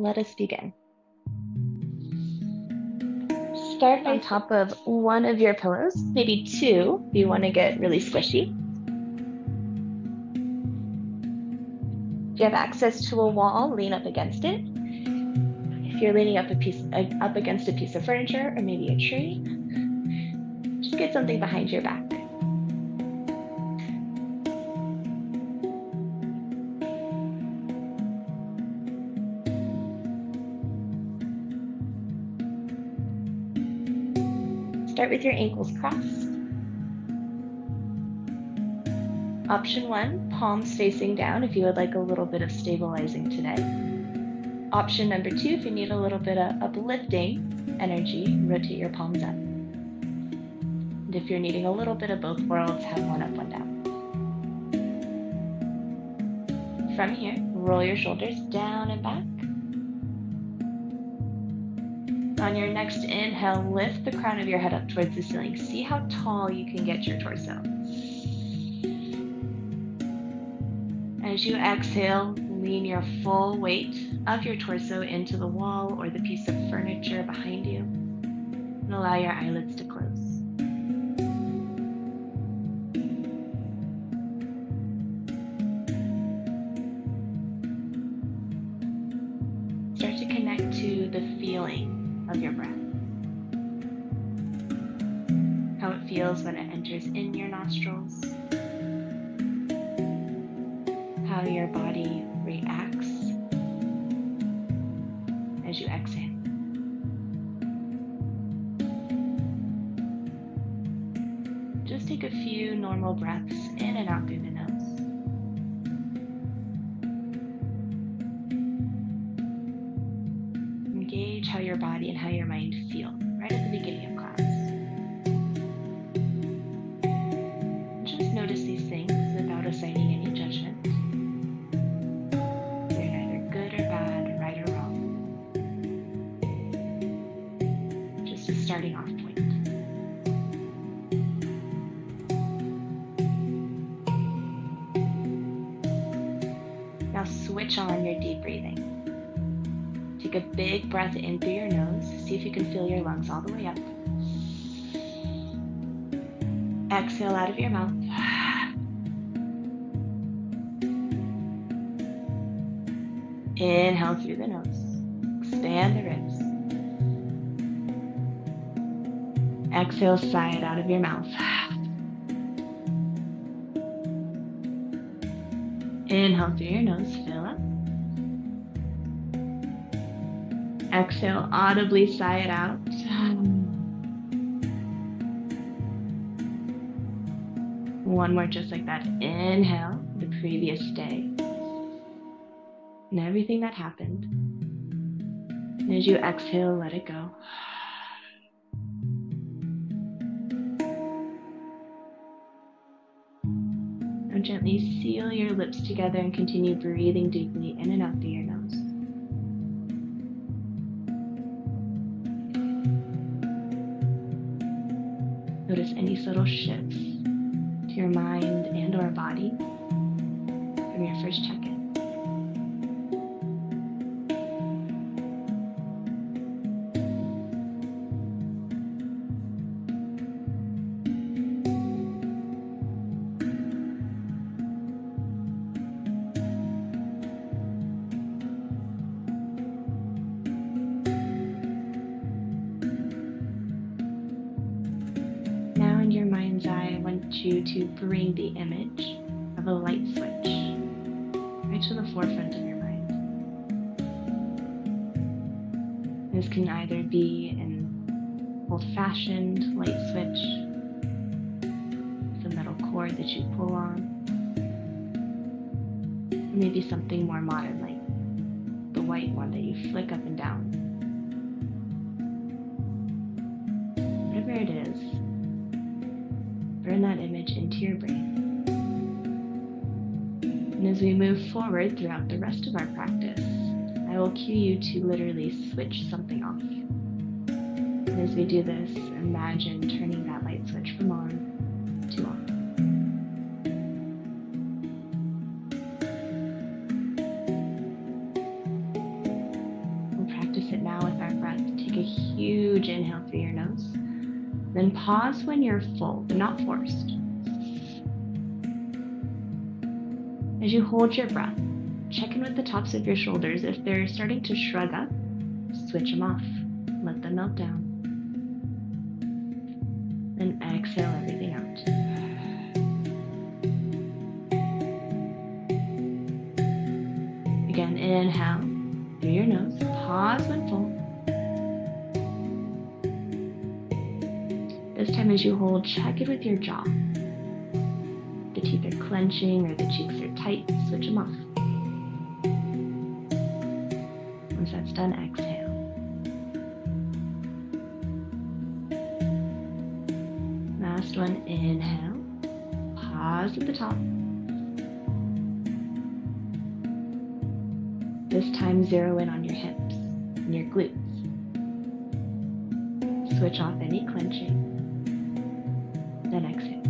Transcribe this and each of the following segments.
let us begin. Start on top of one of your pillows, maybe two if you want to get really squishy. If you have access to a wall, lean up against it. If you're leaning up against a piece of furniture or maybe a tree, just get something behind your back. Start with your ankles crossed. Option 1, palms facing down if you would like a little bit of stabilizing today. Option number 2, if you need a little bit of uplifting energy, rotate your palms up. And if you're needing a little bit of both worlds, have one up, one down. From here, roll your shoulders down and back. On your next inhale, lift the crown of your head up towards the ceiling. See how tall you can get your torso. As you exhale, lean your full weight of your torso into the wall or the piece of furniture behind you, and allow your eyelids to close. Start to connect to the feeling of your breath. How it feels when it enters in your nostrils. How your body reacts as you exhale. Just take a few normal breaths in and out through the nose. Engage how your body and how your mind feel right at the beginning of class. Just notice these things without assigning any judgment. Starting off point. Now switch on your deep breathing. Take a big breath in through your nose. See if you can feel your lungs all the way up. Exhale out of your mouth. Inhale through the nose. Expand the ribs. Exhale, sigh it out of your mouth. Inhale through your nose, fill up. Exhale, audibly sigh it out. One more just like that. Inhale, the previous day. And everything that happened. And as you exhale, let it go. Gently seal your lips together and continue breathing deeply in and out through your nose. Notice any subtle shifts to your mind and or body from your first check-in. Now in your mind's eye, I want you to bring the image of a light switch right to the forefront of your mind. This can either be an old-fashioned light switch with a metal cord that you pull on, or maybe something more modern like the white one that you flick up and down. Whatever it is, burn that image into your brain. And as we move forward throughout the rest of our practice, I will cue you to literally switch something off. And as we do this, imagine turning that light switch from on to off. Then pause when you're full, but not forced. As you hold your breath, check in with the tops of your shoulders. If they're starting to shrug up, switch them off. Let them melt down. Then exhale everything out. Again, inhale through your nose. Pause when full. This time as you hold, check it with your jaw. The teeth are clenching or the cheeks are tight, switch them off. Once that's done, exhale. Last one, inhale. Pause at the top. This time, zero in on your hips and your glutes. Switch off any clenching. Then exhale.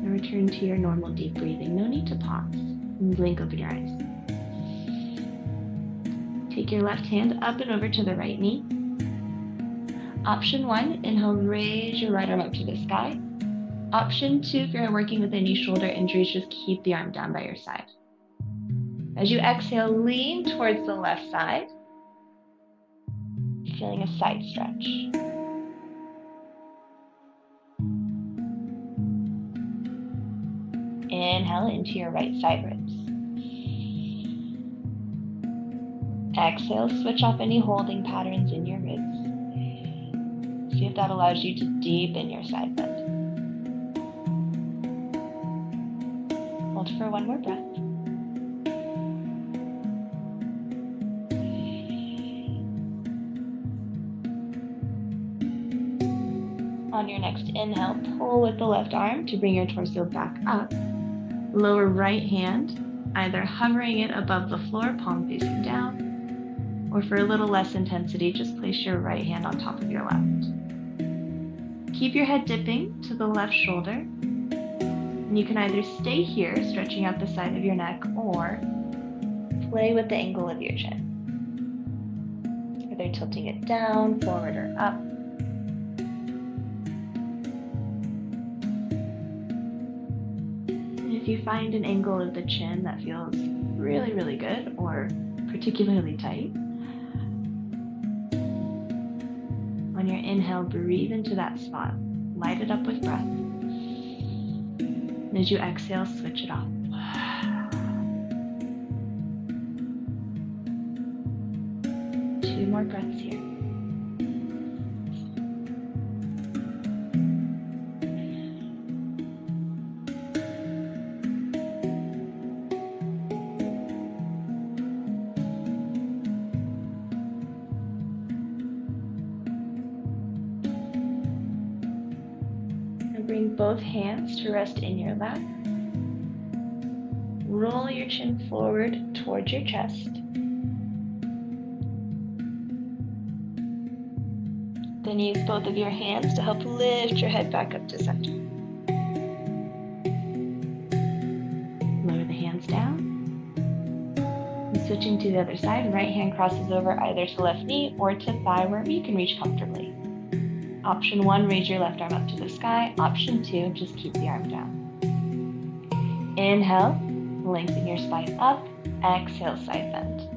Now return to your normal deep breathing. No need to pause. And blink open your eyes. Take your left hand up and over to the right knee. Option 1, inhale, raise your right arm up to the sky. Option 2, if you're working with any shoulder injuries, just keep the arm down by your side. As you exhale, lean towards the left side, feeling a side stretch. Inhale into your right side ribs. Exhale, switch off any holding patterns in your ribs. See if that allows you to deepen your side bend. Hold for one more breath. On your next inhale, pull with the left arm to bring your torso back up. Lower right hand, either hovering it above the floor, palm facing down, or for a little less intensity, just place your right hand on top of your left. Keep your head dipping to the left shoulder, and you can either stay here, stretching out the side of your neck, or play with the angle of your chin. Either tilting it down, forward, or up. If you find an angle of the chin that feels really, really good or particularly tight, on your inhale, breathe into that spot. Light it up with breath. And as you exhale, switch it off. 2 more breaths here. Bring both hands to rest in your lap. Roll your chin forward towards your chest. Then use both of your hands to help lift your head back up to center. Lower the hands down. And switching to the other side, right hand crosses over either to left knee or to thigh, wherever you can reach comfortably. Option 1, raise your left arm up to the sky. Option 2, just keep the arm down. Inhale, lengthen your spine up. Exhale, side bend.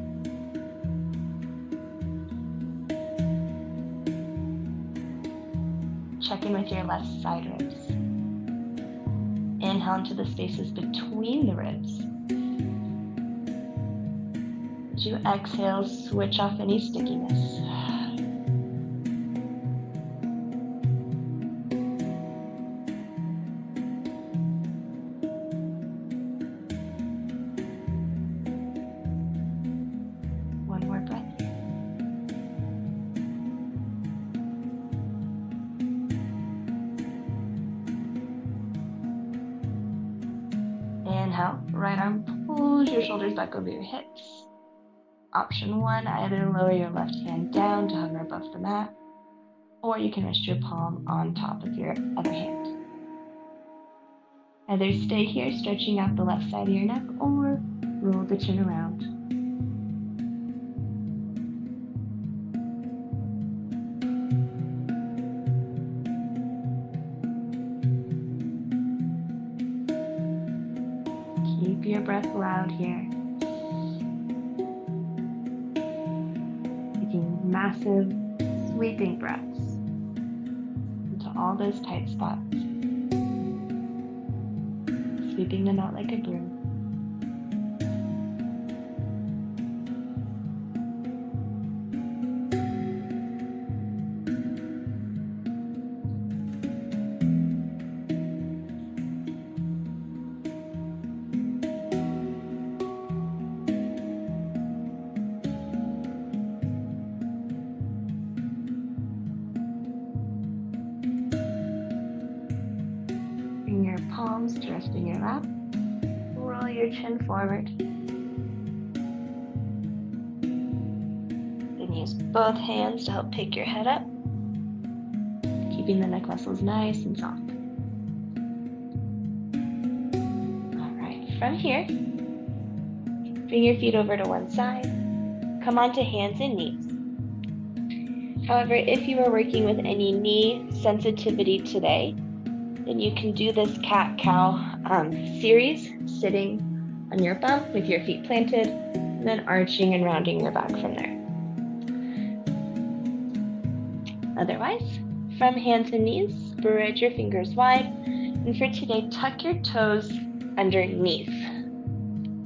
Check in with your left side ribs. Inhale into the spaces between the ribs. As you exhale, switch off any stickiness. Inhale, right arm pulls your shoulders back over your hips. Option 1, either lower your left hand down to hover above the mat, or you can rest your palm on top of your other hand. Either stay here, stretching out the left side of your neck, or roll the chin around. your breath loud here. Taking massive, sweeping breaths into all those tight spots. Sweeping them out like a broom. Bring your palms to rest in your lap. Roll your chin forward. Then use both hands to help pick your head up, keeping the neck muscles nice and soft. All right, from here, bring your feet over to one side. Come onto hands and knees. However, if you are working with any knee sensitivity today, then you can do this cat-cow series, sitting on your bum with your feet planted, and then arching and rounding your back from there. Otherwise, from hands and knees, spread your fingers wide, and for today, tuck your toes underneath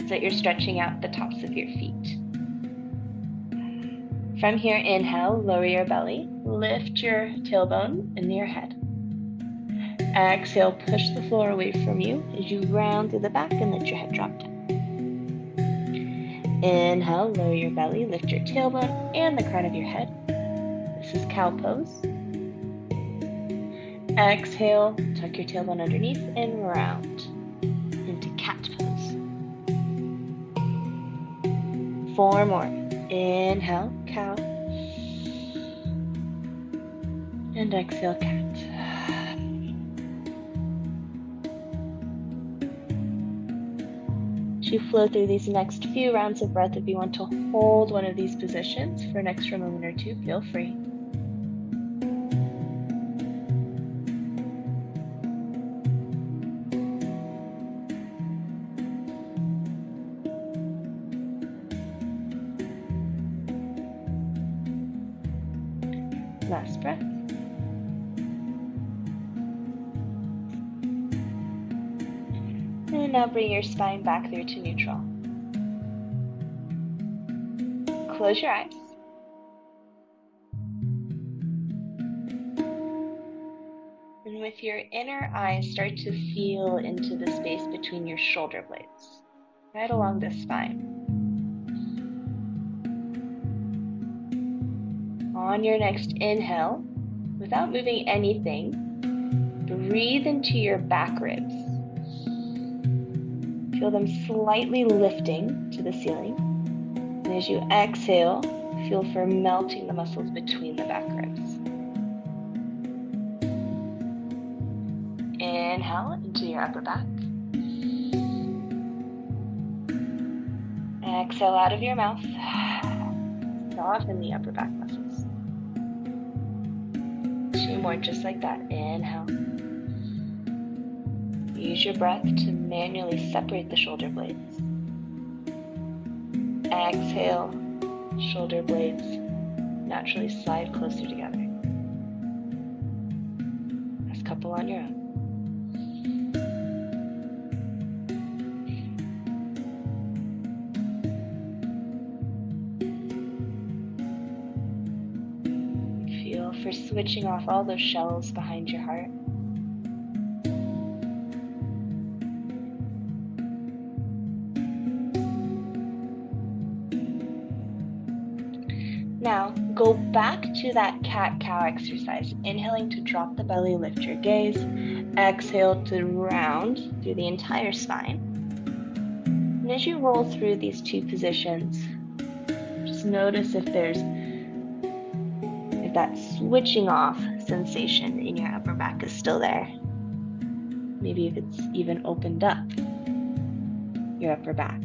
so that you're stretching out the tops of your feet. From here, inhale, lower your belly, lift your tailbone into your head. Exhale, push the floor away from you as you round through the back and let your head drop down. Inhale, lower your belly, lift your tailbone and the crown of your head. This is cow pose. Exhale, tuck your tailbone underneath and round into cat pose. 4 more. Inhale, cow. And exhale, cat. As you flow through these next few rounds of breath, if you want to hold one of these positions for an extra moment or two, feel free. Last breath. And now bring your spine back through to neutral. Close your eyes. And with your inner eye, start to feel into the space between your shoulder blades, right along the spine. On your next inhale, without moving anything, breathe into your back ribs. Feel them slightly lifting to the ceiling. And as you exhale, feel for melting the muscles between the back ribs. Inhale into your upper back. Exhale out of your mouth. Soften the upper back muscles. 2 more just like that. Inhale. Use your breath to manually separate the shoulder blades. Exhale, shoulder blades naturally slide closer together. Last couple on your own. Feel for switching off all those shells behind your heart. Now, go back to that cat-cow exercise, inhaling to drop the belly, lift your gaze. Exhale to round through the entire spine. And as you roll through these 2 positions, just notice if that switching off sensation in your upper back is still there. Maybe if it's even opened up your upper back.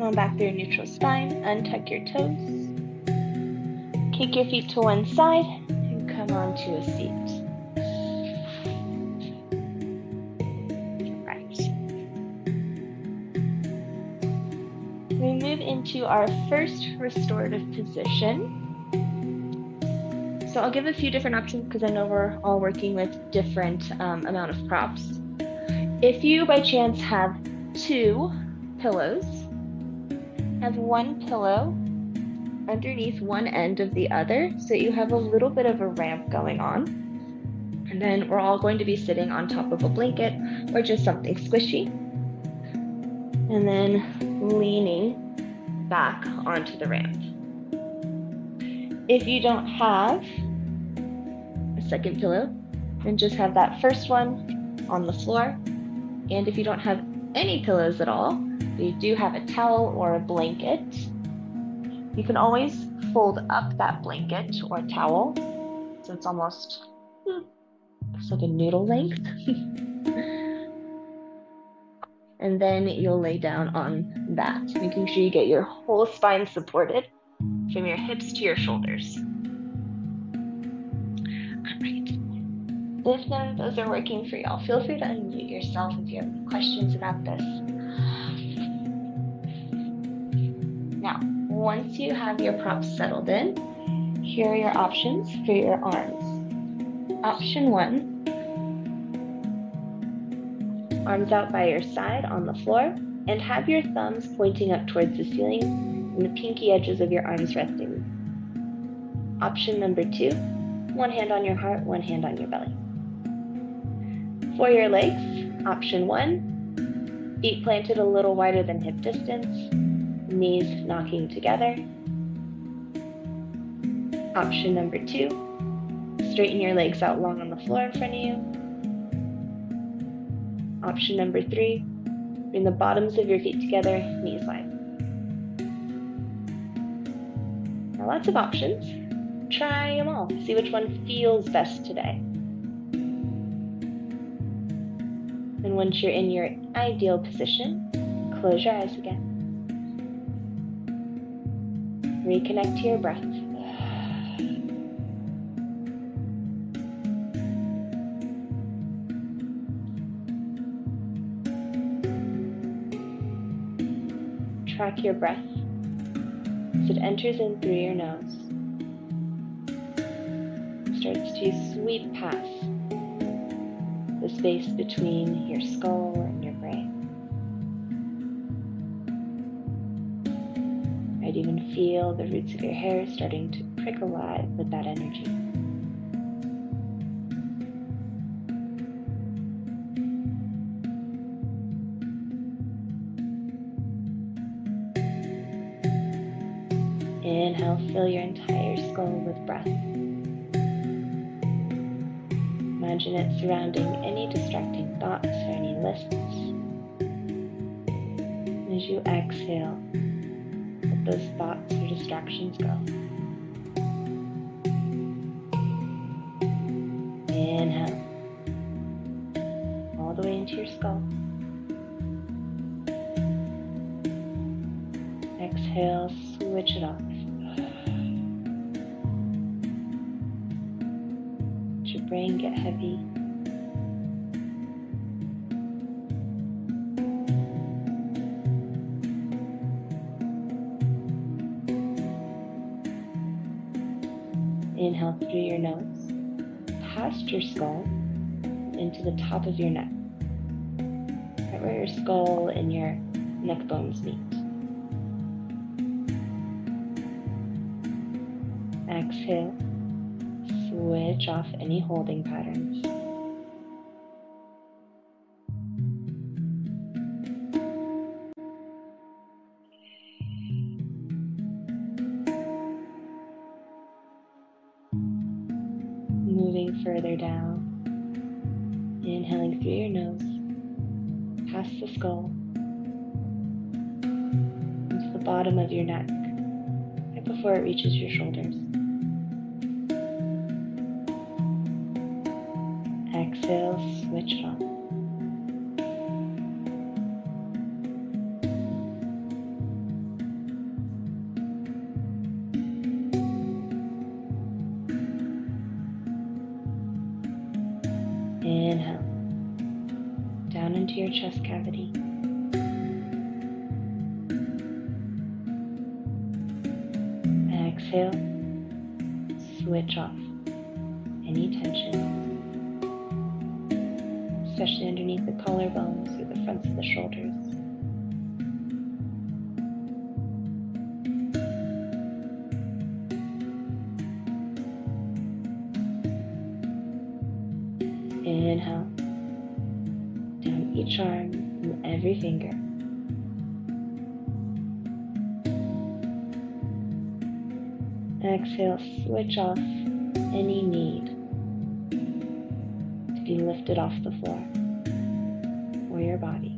Come on back through a neutral spine, untuck your toes. Kick your feet to one side and come onto a seat. We move into our first restorative position. So I'll give a few different options because I know we're all working with different amount of props. If you by chance have 2 pillows, have one pillow underneath one end of the other, so you have a little bit of a ramp going on. And then we're all going to be sitting on top of a blanket or just something squishy. And then leaning back onto the ramp. If you don't have a second pillow, then just have that first one on the floor. And if you don't have any pillows at all, you do have a towel or a blanket, you can always fold up that blanket or towel so it's almost it's like a noodle length. And then you'll lay down on that, making sure you get your whole spine supported from your hips to your shoulders. All right. If none of those are working for y'all, feel free to unmute yourself if you have questions about this. Now, once you have your props settled in, here are your options for your arms. Option 1, arms out by your side on the floor, and have your thumbs pointing up towards the ceiling and the pinky edges of your arms resting. Option number 2, one hand on your heart, one hand on your belly. For your legs, option 1, feet planted a little wider than hip distance, knees knocking together. Option number 2, straighten your legs out long on the floor in front of you. Option number 3, bring the bottoms of your feet together, knees wide. Now lots of options. Try them all. See which one feels best today. And once you're in your ideal position, close your eyes again. Reconnect to your breath. Track your breath as it enters in through your nose. It starts to sweep past the space between your skull and your brain. Might even feel the roots of your hair starting to prick alive with that energy. Inhale, fill your entire skull with breath. Imagine it surrounding any distracting thoughts or any lists. As you exhale, let those thoughts or distractions go. Inhale, all the way into your skull. Exhale, switch it off. Let your brain get heavy. Inhale through your nose, past your skull, into the top of your neck, right where your skull and your neck bones meet. Exhale, switch off any holding patterns. Moving further down, inhaling through your nose, past the skull, into the bottom of your neck, right before it reaches your shoulders. Exhale, switch it on. into your chest cavity. Exhale, switch off any tension, especially underneath the collarbones or the fronts of the shoulders. Inhale, down each arm and every finger. Exhale, switch off any need to be lifted off the floor or your body.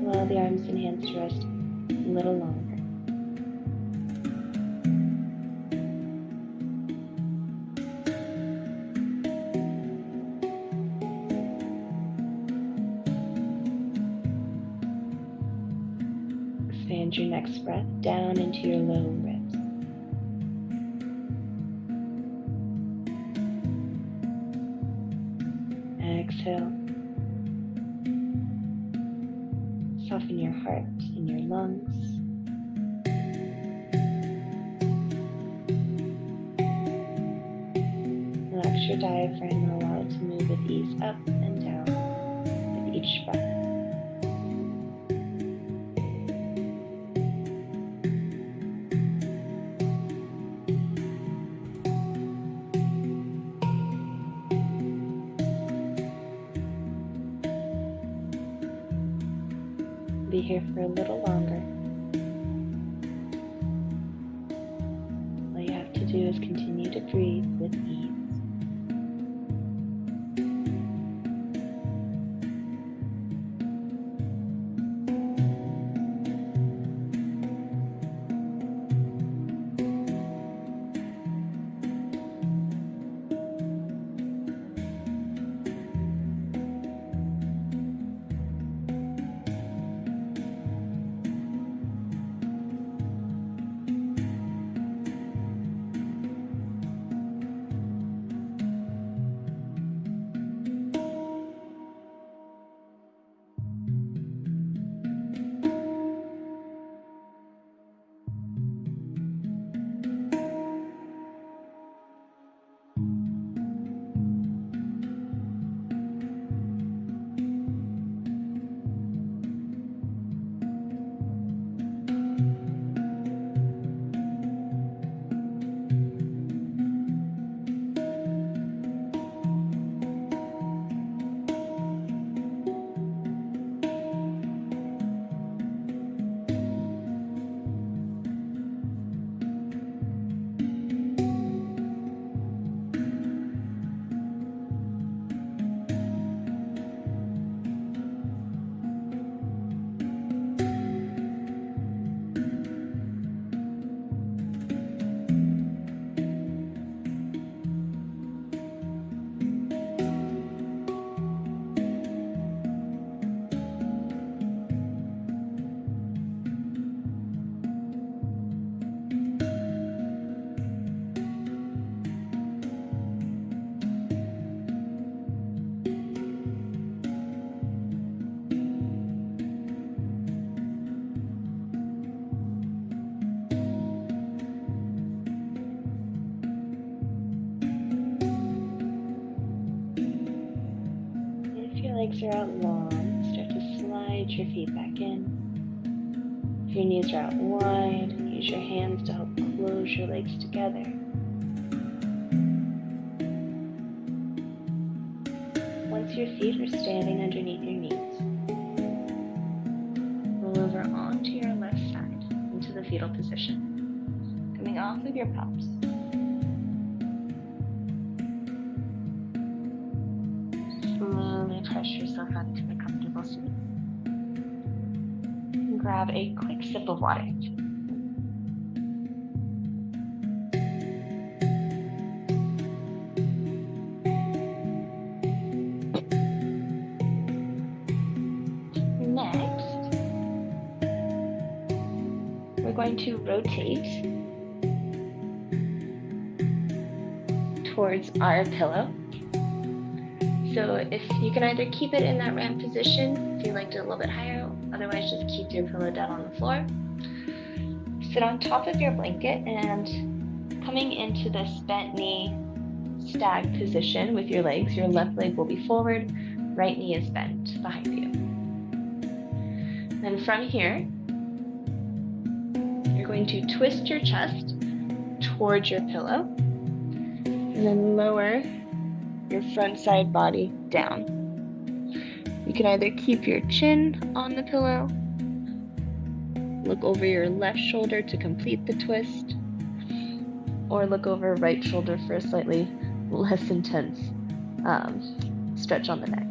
Allow the arms and hands to rest a little longer. Expand your next breath down into your low ribs. Exhale. Soften your heart and your lungs. Relax your diaphragm and allow it to move with ease up and down with each breath. Be here for a little longer. All you have to do is continue to breathe with ease. Legs are out long, start to slide your feet back in. If your knees are out wide, use your hands to help close your legs together. Once your feet are standing underneath your knees, roll over onto your left side into the fetal position, coming off of your palms. Slowly press yourself onto a comfortable seat. And grab a quick sip of water. Next, we're going to rotate towards our pillow. So if you can either keep it in that ramp position if you liked it a little bit higher, otherwise just keep your pillow down on the floor. Sit on top of your blanket and coming into this bent knee stag position with your legs, your left leg will be forward, right knee is bent behind you. Then from here, you're going to twist your chest towards your pillow and then lower your front side body down. You can either keep your chin on the pillow, look over your left shoulder to complete the twist, or look over right shoulder for a slightly less intense stretch on the neck.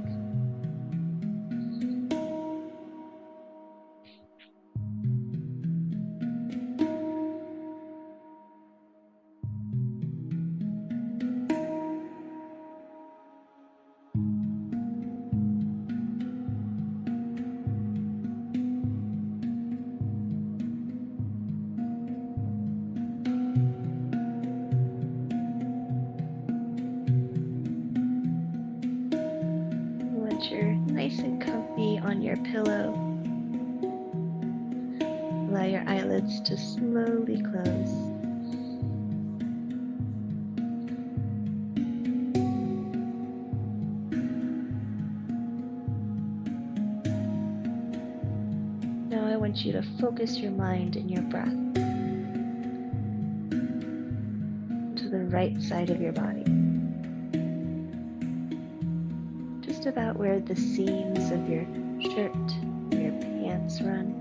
Once you're nice and comfy on your pillow, allow your eyelids to slowly close. Now I want you to focus your mind and your breath to the right side of your body. Just about where the seams of your shirt or your pants run.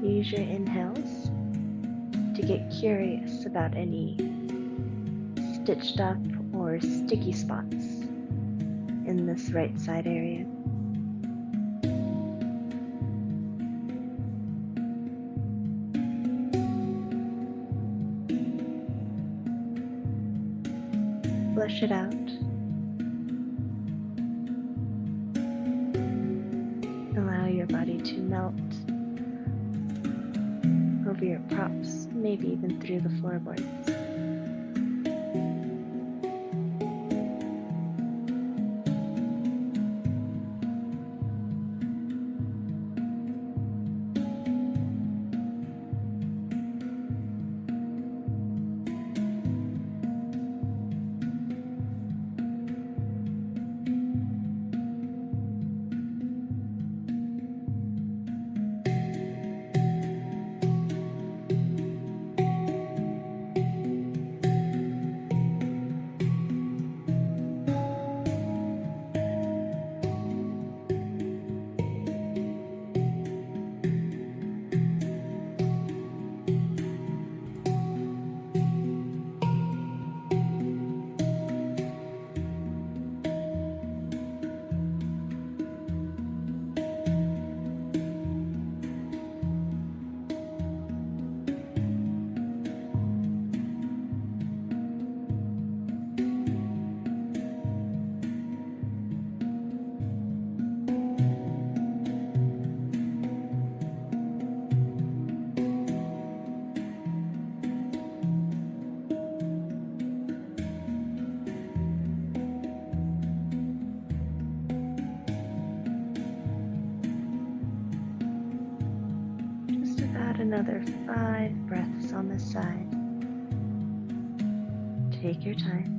Use your inhales to get curious about any stitched up or sticky spots in this right side area. Flush it out. Allow your body to melt over your props, maybe even through the floorboards. Another 5 breaths on this side. Take your time.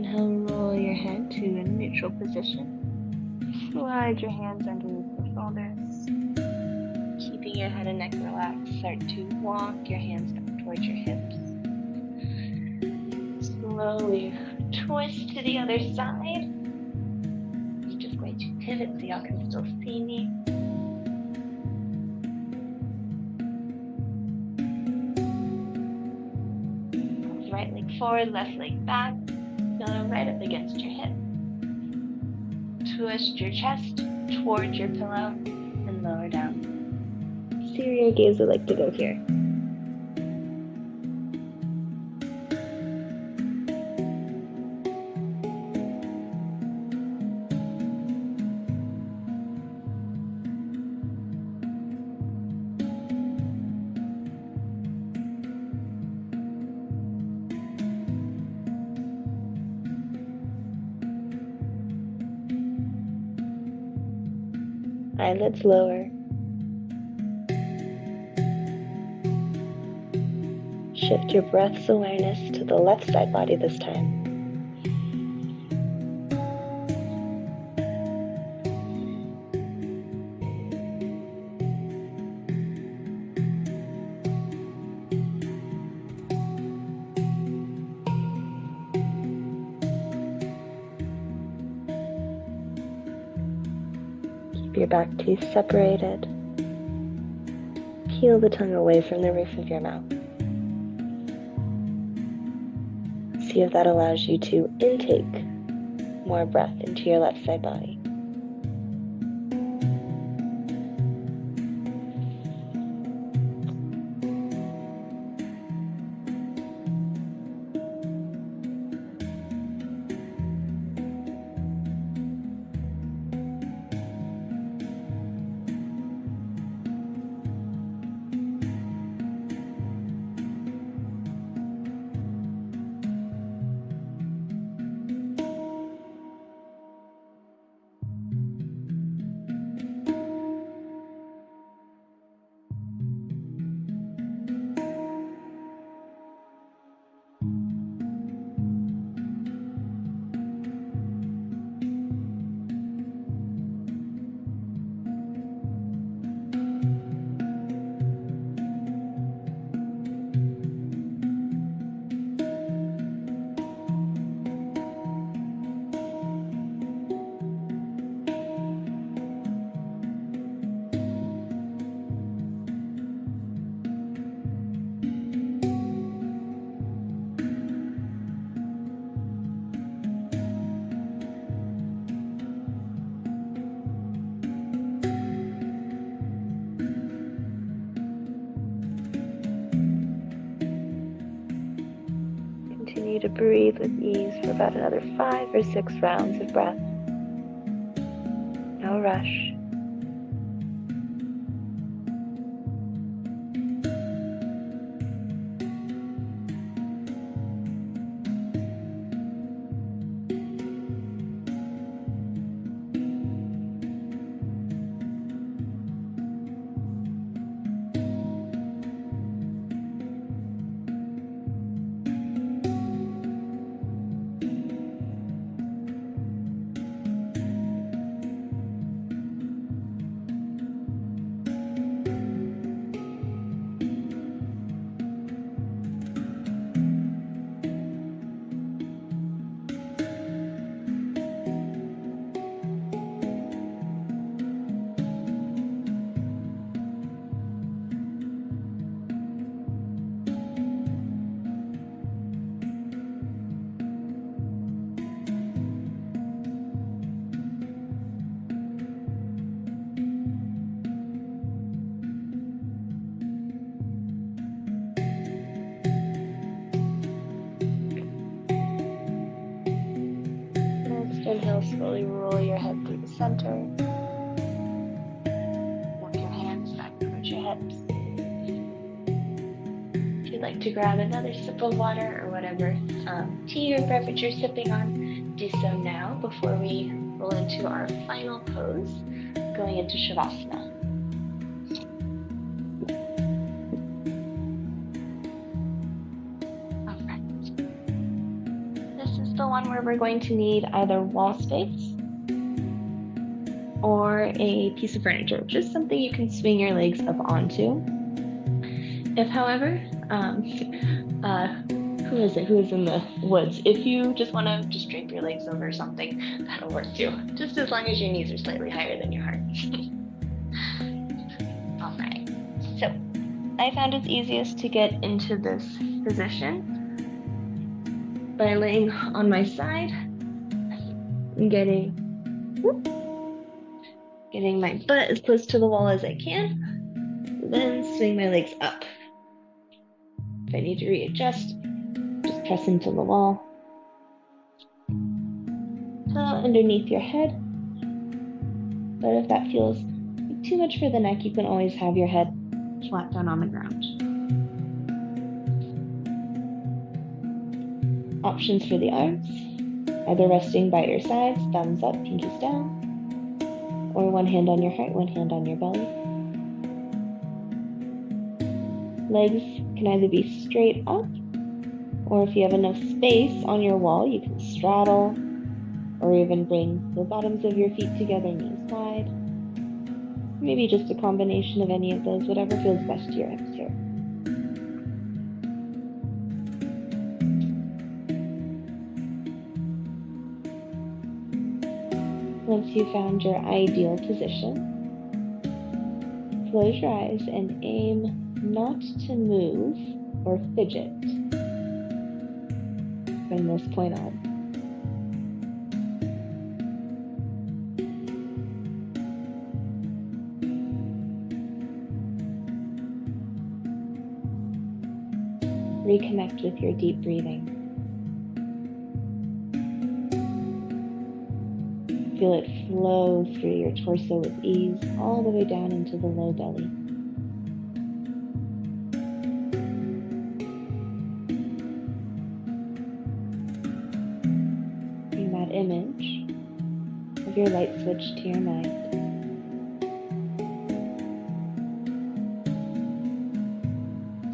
Inhale, roll your head to a neutral position. Slide your hands underneath the shoulders. Keeping your head and neck relaxed, start to walk your hands back towards your hips. Slowly twist to the other side. I'm just going to pivot so y'all can still see me. Right leg forward, left leg back. Pillow right up against your hip. Twist your chest towards your pillow and lower down. See where your gaze would like to go here. Eyelids lower. Shift your breath's awareness to the left side body this time. Keep your back teeth separated. Peel the tongue away from the roof of your mouth. See if that allows you to intake more breath into your left side body. Continue to breathe with ease for about another 5 or 6 rounds of breath. No rush. Inhale, slowly roll your head through the center. Walk your hands back towards your hips. If you'd like to grab another sip of water or whatever tea or beverage you're sipping on, do so now before we roll into our final pose, going into Shavasana. the one where we're going to need either wall space or a piece of furniture, just something you can swing your legs up onto. If, however, who is in the woods? If you just want to just drape your legs over something, that'll work too, just as long as your knees are slightly higher than your heart. All right, so I found it's easiest to get into this position by laying on my side and getting my butt as close to the wall as I can, then swing my legs up. If I need to readjust, just press into the wall. Underneath your head. But if that feels too much for the neck, you can always have your head flat down on the ground. Options for the arms, either resting by your sides, thumbs up, pinkies down, or one hand on your heart, one hand on your belly. Legs can either be straight up, or if you have enough space on your wall, you can straddle, or even bring the bottoms of your feet together, knees wide. Maybe just a combination of any of those, whatever feels best to your hips here. Once you've found your ideal position, close your eyes and aim not to move or fidget from this point on. Reconnect with your deep breathing. Feel it flow through your torso with ease, all the way down into the low belly. Bring that image of your light switch to your mind.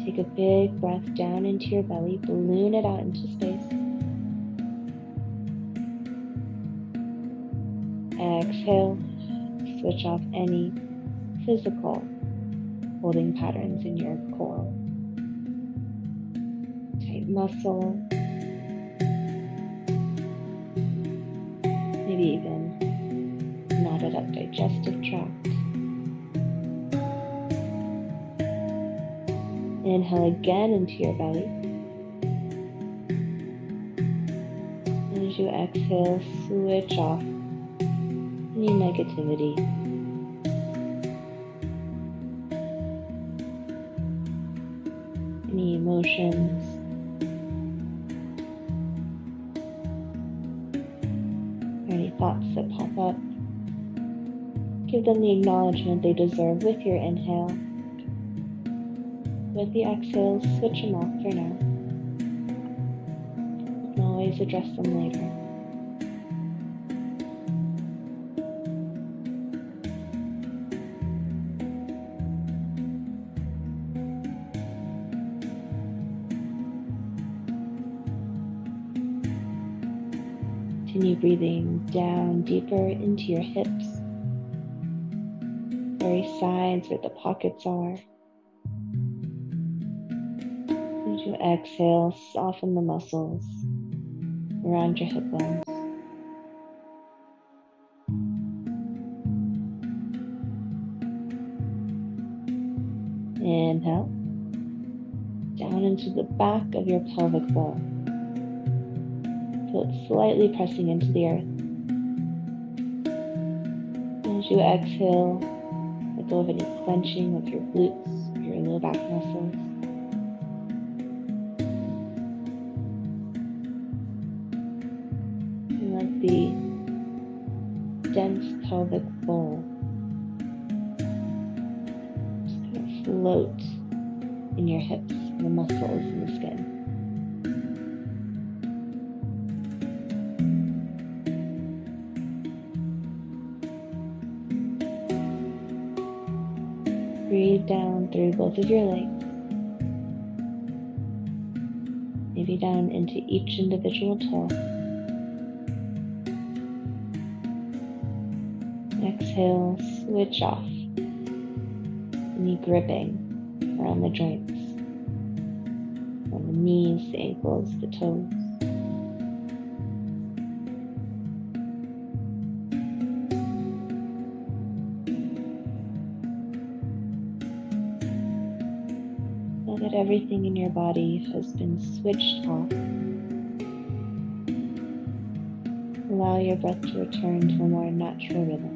Take a big breath down into your belly, balloon it out into space. Exhale, switch off any physical holding patterns in your core. Tight muscle, maybe even knotted up digestive tract. Inhale again into your belly. And as you exhale, switch off any negativity. Any emotions. Or any thoughts that pop up. Give them the acknowledgement they deserve with your inhale. With the exhale, switch them off for now. You can always address them later. Continue breathing down deeper into your hips, very sides where the pockets are. As you exhale, soften the muscles around your hip bones. Inhale, down into the back of your pelvic bowl. Feel it slightly pressing into the earth. As you exhale, let go of any clenching of your glutes or your low back muscles. And let the dense pelvic bowl just kind of float in your hips, and the muscles and the skin. Breathe down through both of your legs, maybe down into each individual toe. exhale, switch off. Any gripping around the joints, on the knees, the ankles, the toes. Know that everything in your body has been switched off. Allow your breath to return to a more natural rhythm,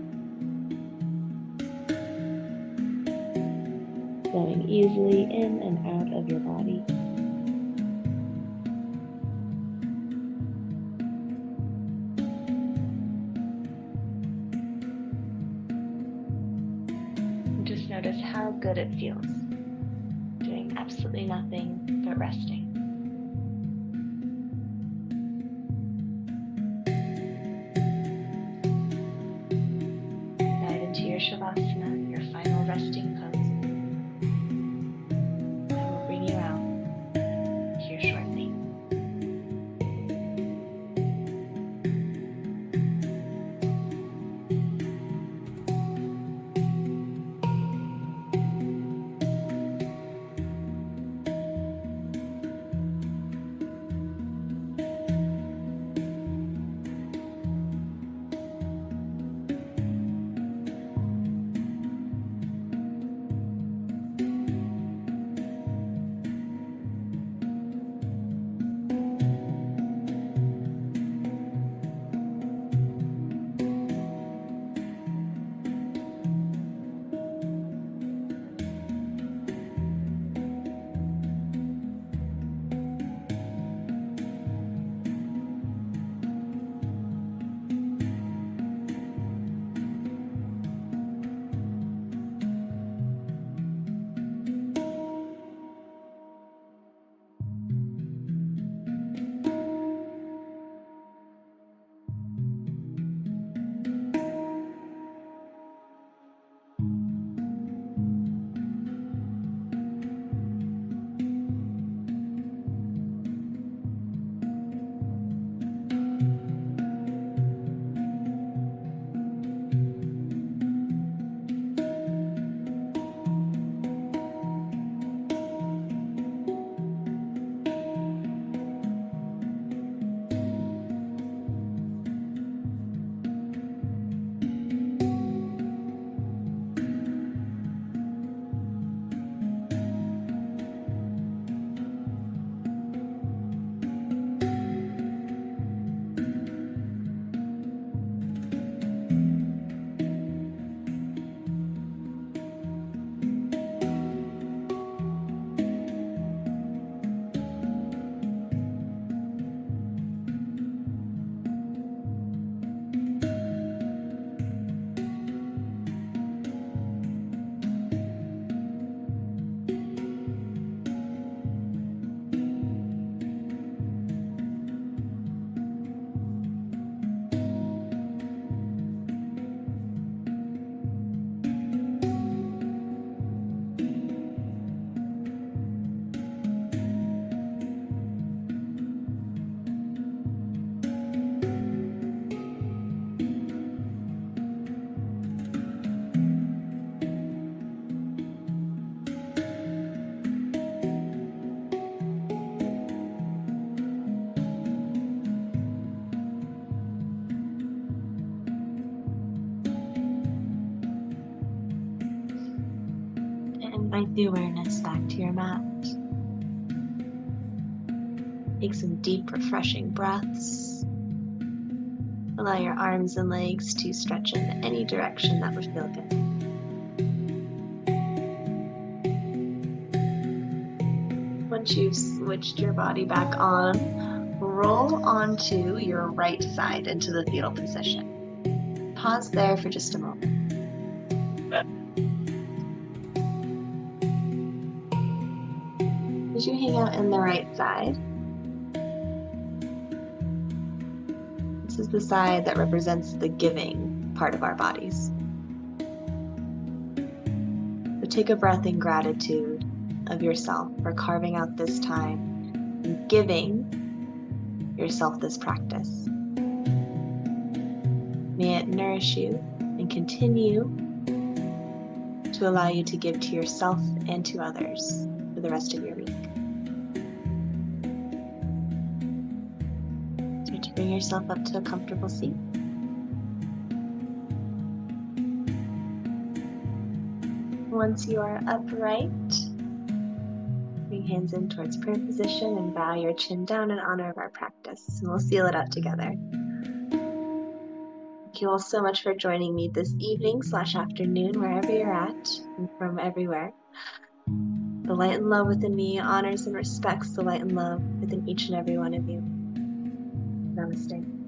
flowing easily in and out of your body. And just notice how good it feels, doing absolutely nothing but resting. Dive into your Shavasana, your final resting pose. I will bring you out here shortly. Invite the awareness back to your mat. Take some deep, refreshing breaths. Allow your arms and legs to stretch in any direction that would feel good. Once you've switched your body back on, roll onto your right side into the fetal position. Pause there for just a moment. As you hang out in the right side, this is the side that represents the giving part of our bodies. So take a breath in gratitude of yourself for carving out this time and giving yourself this practice. May it nourish you and continue to allow you to give to yourself and to others for the rest of your week. Start to bring yourself up to a comfortable seat. Once you are upright, bring hands in towards prayer position and bow your chin down in honor of our practice. And we'll seal it out together. Thank you all so much for joining me this evening/afternoon, wherever you're at and from everywhere. The light and love within me honors and respects the light and love within each and every one of you. Namaste.